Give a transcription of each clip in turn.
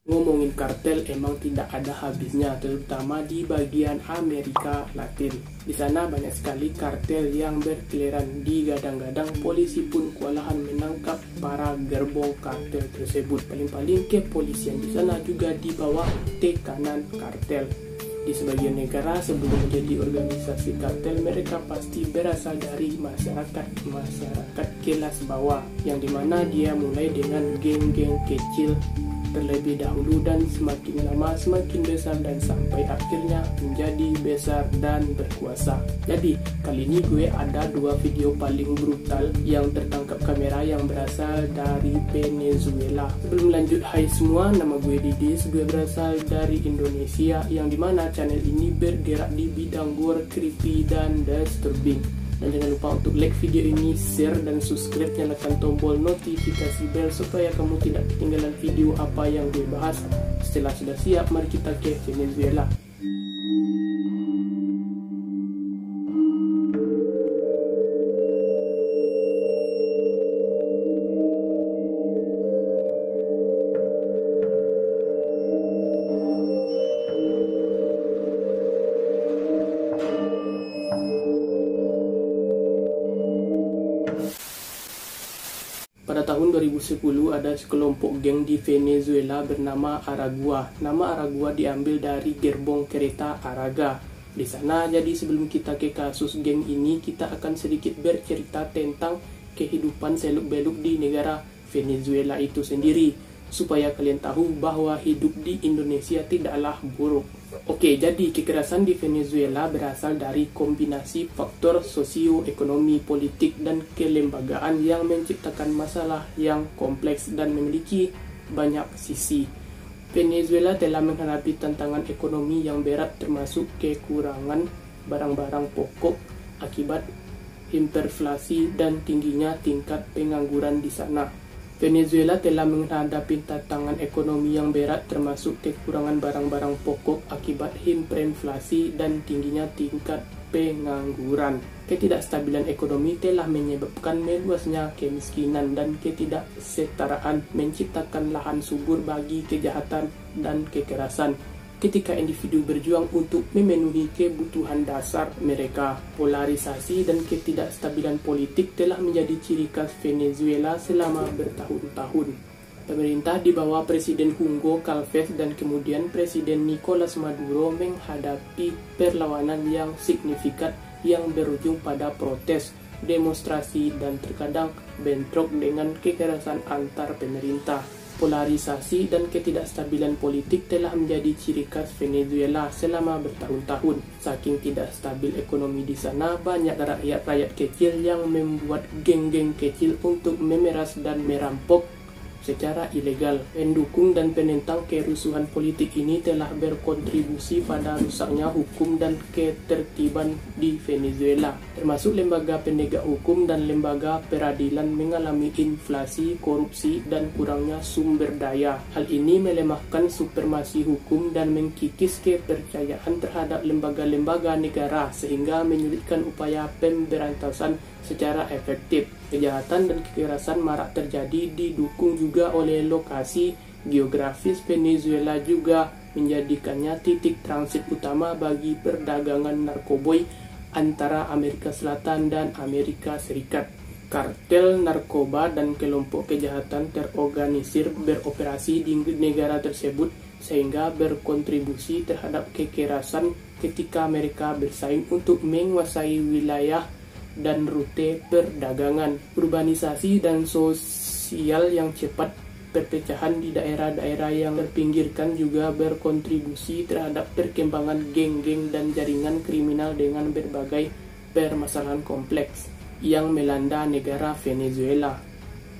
Ngomongin kartel emang tidak ada habisnya, terutama di bagian Amerika Latin. Di sana banyak sekali kartel yang berkeliaran. Digadang-gadang polisi pun kewalahan menangkap para gerbong kartel tersebut. Paling-paling kepolisian di sana juga di bawah tekanan kartel. Di sebagian negara sebelum menjadi organisasi kartel, mereka pasti berasal dari masyarakat kelas bawah, yang dimana dia mulai dengan geng-geng kecil terlebih dahulu, dan semakin lama semakin besar, dan sampai akhirnya menjadi besar dan berkuasa. Jadi kali ini gue ada dua video paling brutal yang tertangkap kamera yang berasal dari Venezuela. Sebelum lanjut, hai semua, nama gue Didis, gue berasal dari Indonesia, yang dimana channel ini bergerak di bidang gore, creepy, dan disturbing. Dan jangan lupa untuk like video ini, share, dan subscribe, nyalakan tombol notifikasi bell supaya kamu tidak ketinggalan video apa yang gue bahas. Setelah sudah siap, mari kita ke Venezuela. Pada tahun 2010 ada sekelompok geng di Venezuela bernama Aragua. Nama Aragua diambil dari gerbong kereta Araga. Di sana, jadi sebelum kita ke kasus geng ini, kita akan sedikit bercerita tentang kehidupan seluk-beluk di negara Venezuela itu sendiri, supaya kalian tahu bahwa hidup di Indonesia tidaklah buruk. Oke, jadi kekerasan di Venezuela berasal dari kombinasi faktor sosioekonomi, politik, dan kelembagaan yang menciptakan masalah yang kompleks dan memiliki banyak sisi. Venezuela telah menghadapi tantangan ekonomi yang berat, termasuk kekurangan barang-barang pokok akibat hiperinflasi dan tingginya tingkat pengangguran di sana. Venezuela telah menghadapi tantangan ekonomi yang berat, termasuk kekurangan barang-barang pokok akibat hiperinflasi dan tingginya tingkat pengangguran. Ketidakstabilan ekonomi telah menyebabkan meluasnya kemiskinan dan ketidaksetaraan, menciptakan lahan subur bagi kejahatan dan kekerasan. Ketika individu berjuang untuk memenuhi kebutuhan dasar mereka, polarisasi dan ketidakstabilan politik telah menjadi ciri khas Venezuela selama bertahun-tahun. Pemerintah di bawah Presiden Hugo Chavez dan kemudian Presiden Nicolas Maduro menghadapi perlawanan yang signifikan yang berujung pada protes, demonstrasi, dan terkadang bentrok dengan kekerasan antar pemerintah. Polarisasi dan ketidakstabilan politik telah menjadi ciri khas Venezuela selama bertahun-tahun. Saking tidak stabil ekonomi di sana, banyak rakyat-rakyat kecil yang membuat geng-geng kecil untuk memeras dan merampok secara ilegal. Pendukung dan penentang kerusuhan politik ini telah berkontribusi pada rusaknya hukum dan ketertiban di Venezuela, termasuk lembaga penegak hukum dan lembaga peradilan mengalami inflasi, korupsi, dan kurangnya sumber daya. Hal ini melemahkan supremasi hukum dan mengkikis kepercayaan terhadap lembaga-lembaga negara, sehingga menyulitkan upaya pemberantasan secara efektif. Kejahatan dan kekerasan marak terjadi, didukung juga oleh lokasi geografis Venezuela juga menjadikannya titik transit utama bagi perdagangan narkoboy antara Amerika Selatan dan Amerika Serikat. Kartel narkoba dan kelompok kejahatan terorganisir beroperasi di negara tersebut, sehingga berkontribusi terhadap kekerasan ketika mereka bersaing untuk menguasai wilayah dan rute perdagangan. Urbanisasi dan sosial yang cepat, perpecahan di daerah-daerah yang terpinggirkan juga berkontribusi terhadap perkembangan geng-geng dan jaringan kriminal dengan berbagai permasalahan kompleks yang melanda negara Venezuela.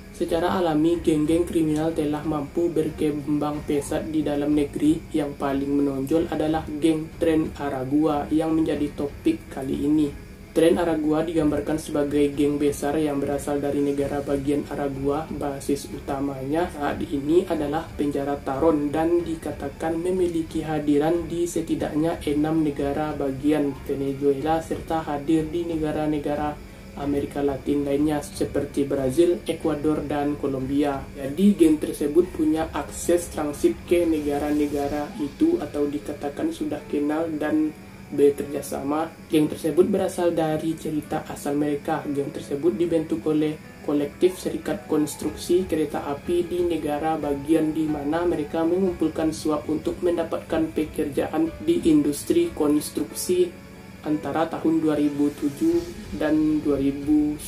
Secara alami, geng-geng kriminal telah mampu berkembang pesat di dalam negeri. Yang paling menonjol adalah geng Tren Aragua yang menjadi topik kali ini. Tren Aragua digambarkan sebagai geng besar yang berasal dari negara bagian Aragua. Basis utamanya saat ini adalah penjara Taron dan dikatakan memiliki hadiran di setidaknya 6 negara bagian Venezuela serta hadir di negara-negara Amerika Latin lainnya seperti Brazil, Ekuador, dan Kolombia. Jadi geng tersebut punya akses transit ke negara-negara itu atau dikatakan sudah kenal dan bekerjasama. Geng tersebut berasal dari cerita asal mereka. Geng tersebut dibentuk oleh kolektif serikat konstruksi kereta api di negara bagian di mana mereka mengumpulkan suap untuk mendapatkan pekerjaan di industri konstruksi antara tahun 2007 dan 2010.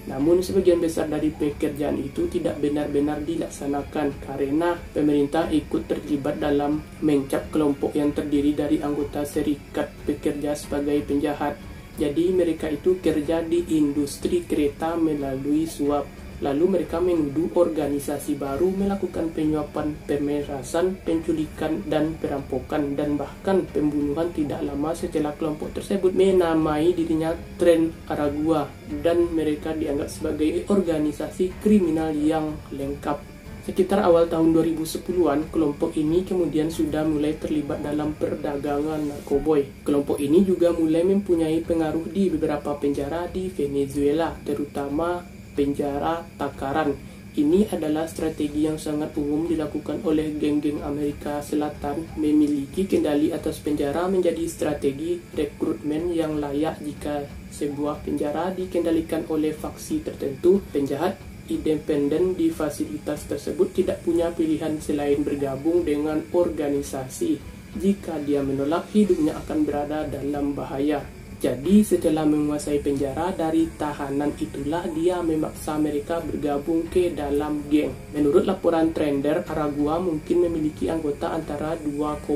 Namun sebagian besar dari pekerjaan itu tidak benar-benar dilaksanakan karena pemerintah ikut terlibat dalam mencap kelompok yang terdiri dari anggota serikat pekerja sebagai penjahat. Jadi mereka itu kerja di industri kereta melalui suap. Lalu mereka menuduh organisasi baru melakukan penyuapan, pemerasan, penculikan, dan perampokan, dan bahkan pembunuhan tidak lama setelah kelompok tersebut menamai dirinya Tren Aragua, dan mereka dianggap sebagai organisasi kriminal yang lengkap. Sekitar awal tahun 2010-an, kelompok ini kemudian sudah mulai terlibat dalam perdagangan narkoboy. Kelompok ini juga mulai mempunyai pengaruh di beberapa penjara di Venezuela, terutama penjara Takaran. Ini adalah strategi yang sangat umum dilakukan oleh geng-geng Amerika Selatan. Memiliki kendali atas penjara menjadi strategi rekrutmen yang layak jika sebuah penjara dikendalikan oleh faksi tertentu. Penjahat independen di fasilitas tersebut tidak punya pilihan selain bergabung dengan organisasi. Jika dia menolak, hidupnya akan berada dalam bahaya. Jadi setelah menguasai penjara dari tahanan itulah dia memaksa mereka bergabung ke dalam geng. Menurut laporan Trender, Aragua mungkin memiliki anggota antara 2,5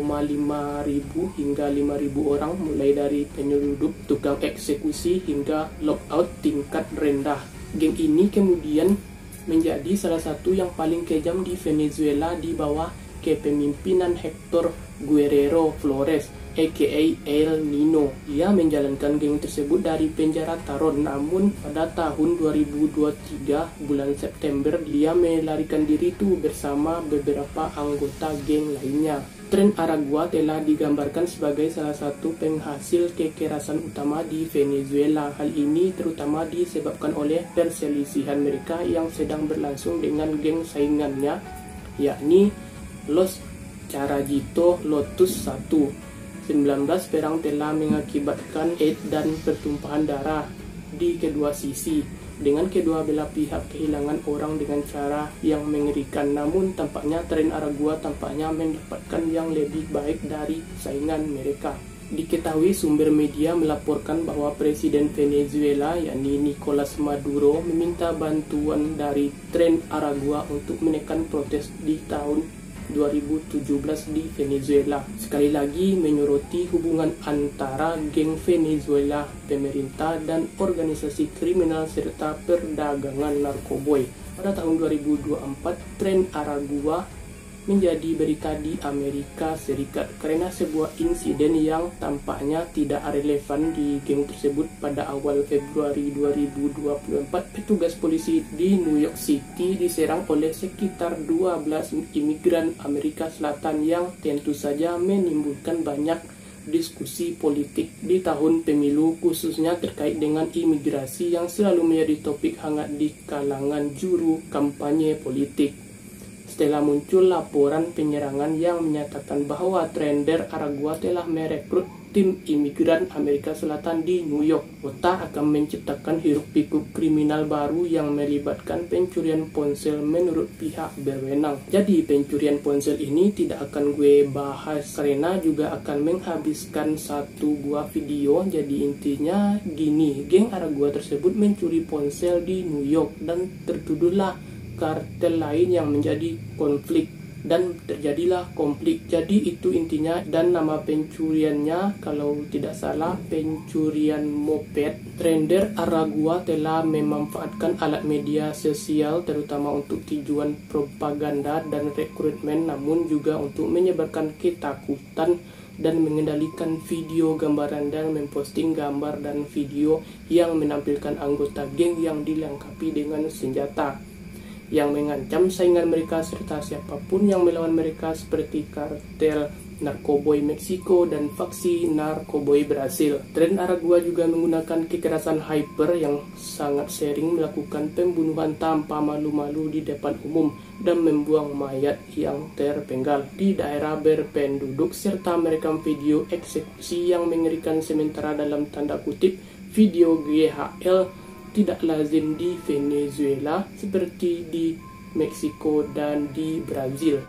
ribu hingga 5.000 orang, mulai dari penyelundup, tukang eksekusi, hingga lockout tingkat rendah. Geng ini kemudian menjadi salah satu yang paling kejam di Venezuela di bawah kepemimpinan Hector Guerrero Flores, aka El Nino. Dia menjalankan geng tersebut dari penjara Taron, namun pada tahun 2023 bulan September dia melarikan diri bersama beberapa anggota geng lainnya. Tren Aragua telah digambarkan sebagai salah satu penghasil kekerasan utama di Venezuela. Hal ini terutama disebabkan oleh perselisihan mereka yang sedang berlangsung dengan geng saingannya, yakni Los Charallito Lotus 1. 19 perang telah mengakibatkan dan pertumpahan darah di kedua sisi, dengan kedua belah pihak kehilangan orang dengan cara yang mengerikan. Namun tampaknya Tren Aragua tampaknya mendapatkan yang lebih baik dari saingan mereka. Diketahui sumber media melaporkan bahwa Presiden Venezuela yakni Nicolas Maduro meminta bantuan dari Tren Aragua untuk menekan protes di tahun 2017 di Venezuela. Sekali lagi menyoroti hubungan antara geng Venezuela, pemerintah, dan organisasi kriminal serta perdagangan narkoboy. Pada tahun 2024, Tren Aragua menjadi berita di Amerika Serikat karena sebuah insiden yang tampaknya tidak relevan di geng tersebut. Pada awal Februari 2024, petugas polisi di New York City diserang oleh sekitar 12 imigran Amerika Selatan yang tentu saja menimbulkan banyak diskusi politik di tahun pemilu, khususnya terkait dengan imigrasi yang selalu menjadi topik hangat di kalangan juru kampanye politik. Setelah muncul laporan penyerangan yang menyatakan bahwa Trender Aragua telah merekrut tim imigran Amerika Selatan di New York, otak akan menciptakan hiruk-pikuk kriminal baru yang melibatkan pencurian ponsel menurut pihak berwenang. Jadi pencurian ponsel ini tidak akan gue bahas karena juga akan menghabiskan satu buah video. Jadi intinya gini, geng Aragua tersebut mencuri ponsel di New York dan tertuduhlah kartel lain yang menjadi konflik dan terjadilah konflik. Jadi itu intinya, dan nama pencuriannya kalau tidak salah pencurian moped. Trender Aragua telah memanfaatkan alat media sosial terutama untuk tujuan propaganda dan rekrutmen, namun juga untuk menyebarkan ketakutan dan mengendalikan video gambaran dan memposting gambar dan video yang menampilkan anggota geng yang dilengkapi dengan senjata. yang mengancam saingan mereka serta siapapun yang melawan mereka seperti kartel narkoboy Meksiko dan faksi narkoboy Brasil. Tren Aragua juga menggunakan kekerasan hyper yang sangat sering melakukan pembunuhan tanpa malu-malu di depan umum dan membuang mayat yang terpenggal di daerah berpenduduk serta merekam video eksekusi yang mengerikan. Sementara dalam tanda kutip video GHL tidak lazim di Venezuela seperti di Meksiko dan di Brazil.